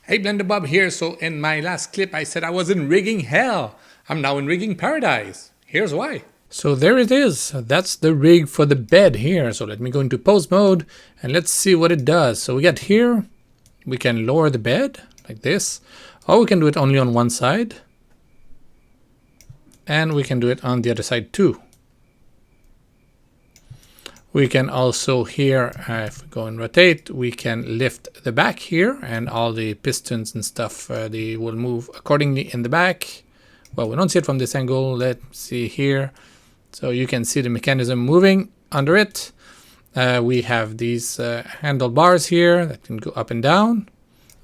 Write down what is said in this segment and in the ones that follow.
Hey, Blender Bob here. So in my last clip, I said I was in rigging hell. I'm now in rigging paradise. Here's why. So there it is. That's the rig for the bed here. So let me go into pose mode and let's see what it does. So we got here, we can lower the bed like this, or we can do it only on one side. And we can do it on the other side too. We can also here, if we go and rotate, we can lift the back here and all the pistons and stuff, they will move accordingly in the back. Well, we don't see it from this angle. Let's see here. So you can see the mechanism moving under it. We have these handlebars here that can go up and down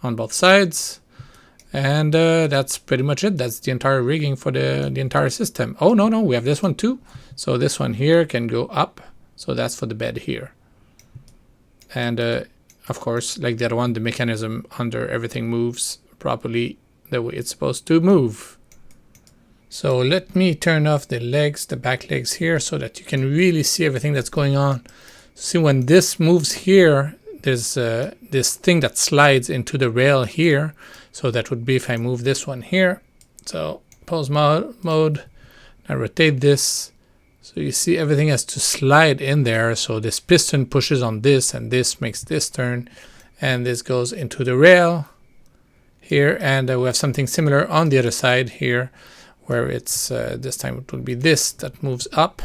on both sides. And that's pretty much it. That's the entire rigging for the entire system. Oh, no, we have this one too. So this one here can go up. So that's for the bed here. And of course, like the other one, the mechanism under everything moves properly the way it's supposed to move. So let me turn off the legs, the back legs here, so that you can really see everything that's going on. See, when this moves here, there's this thing that slides into the rail here. So that would be if I move this one here. So pose mode, I rotate this. So you see everything has to slide in there. So this piston pushes on this and this makes this turn. And this goes into the rail here. And we have something similar on the other side here where it's this time it will be this that moves up.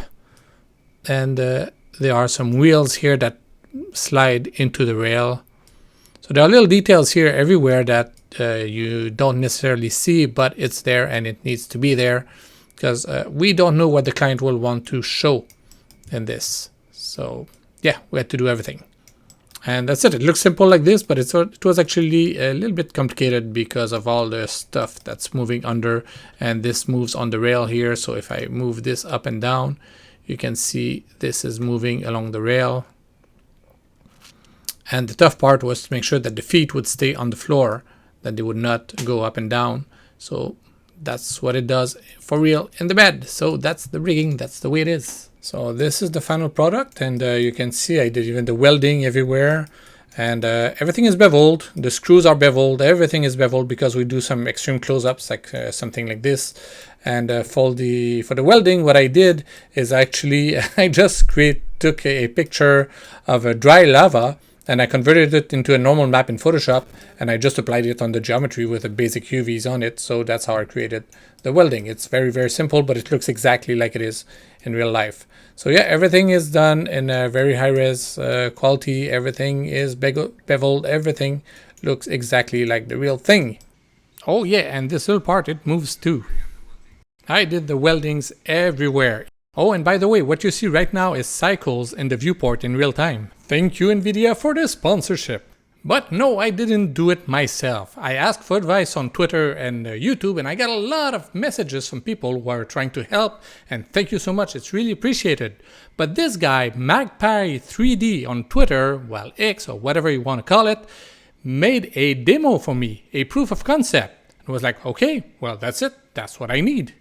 And there are some wheels here that slide into the rail. So there are little details here everywhere that you don't necessarily see, but it's there and it needs to be there. Because we don't know what the client will want to show in this. So yeah, we had to do everything. And that's it. It looks simple like this, but it was actually a little bit complicated because of all the stuff that's moving under. And this moves on the rail here. So if I move this up and down, you can see this is moving along the rail. And the tough part was to make sure that the feet would stay on the floor, that they would not go up and down. So that's what it does for real in the bed. So that's the rigging, that's the way it is. So this is the final product, and you can see I did even the welding everywhere, and everything is beveled. The screws are beveled, everything is beveled because we do some extreme close-ups like something like this. And for the welding, what I did is actually I just took a picture of a dry lava and I converted it into a normal map in Photoshop, and I just applied it on the geometry with the basic UVs on it. So that's how I created the welding. It's very, very simple, but it looks exactly like it is in real life. So yeah, everything is done in a very high-res quality. Everything is beveled. Everything looks exactly like the real thing. Oh yeah, and this little part, it moves too. I did the weldings everywhere. Oh, and by the way, what you see right now is cycles in the viewport in real time. Thank you, NVIDIA, for the sponsorship. But no, I didn't do it myself. I asked for advice on Twitter and YouTube, and I got a lot of messages from people who are trying to help, and thank you so much, it's really appreciated. But this guy, Magpie3D on Twitter, well, X or whatever you want to call it, made a demo for me, a proof of concept. I was like, okay, well, that's it. That's what I need.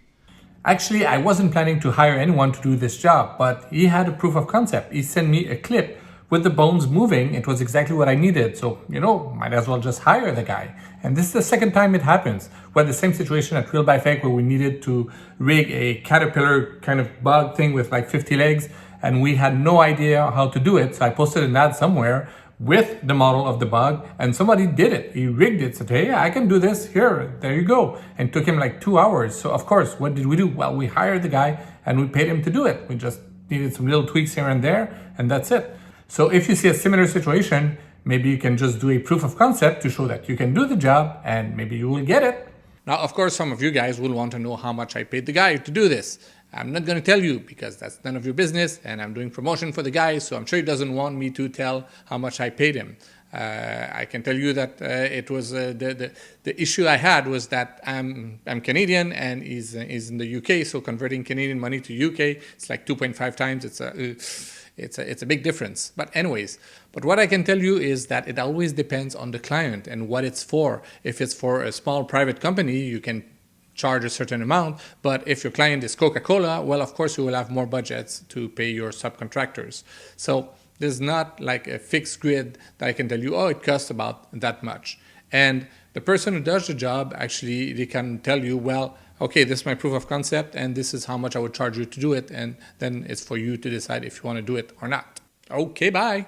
Actually, I wasn't planning to hire anyone to do this job, but he had a proof of concept. He sent me a clip with the bones moving. It was exactly what I needed. So, might as well just hire the guy. And this is the second time it happens. We had the same situation at Real by Fake where we needed to rig a caterpillar kind of bug thing with like 50 legs, and we had no idea how to do it. So I posted an ad somewhere with the model of the bug, and somebody did it. He rigged it, said, hey, I can do this, here, there you go. And it took him like 2 hours. So of course, what did we do? Well, we hired the guy and we paid him to do it. We just needed some little tweaks here and there, and that's it. So if you see a similar situation, maybe you can just do a proof of concept to show that you can do the job, and maybe you will get it. Now, of course, some of you guys will want to know how much I paid the guy to do this. I'm not going to tell you because that's none of your business, and I'm doing promotion for the guy, so I'm sure he doesn't want me to tell how much I paid him. I can tell you that it was the issue I had was that I'm Canadian and he's in the UK, so converting Canadian money to UK, it's like 2.5 times. It's a big difference. But anyways, but what I can tell you is that it always depends on the client and what it's for. If it's for a small private company, you can charge a certain amount. But if your client is Coca-Cola, well, of course, you will have more budgets to pay your subcontractors. So there's not like a fixed grid that I can tell you, oh, it costs about that much. And the person who does the job, actually, they can tell you, well, okay, this is my proof of concept, and this is how much I would charge you to do it. And then it's for you to decide if you want to do it or not. Okay, bye.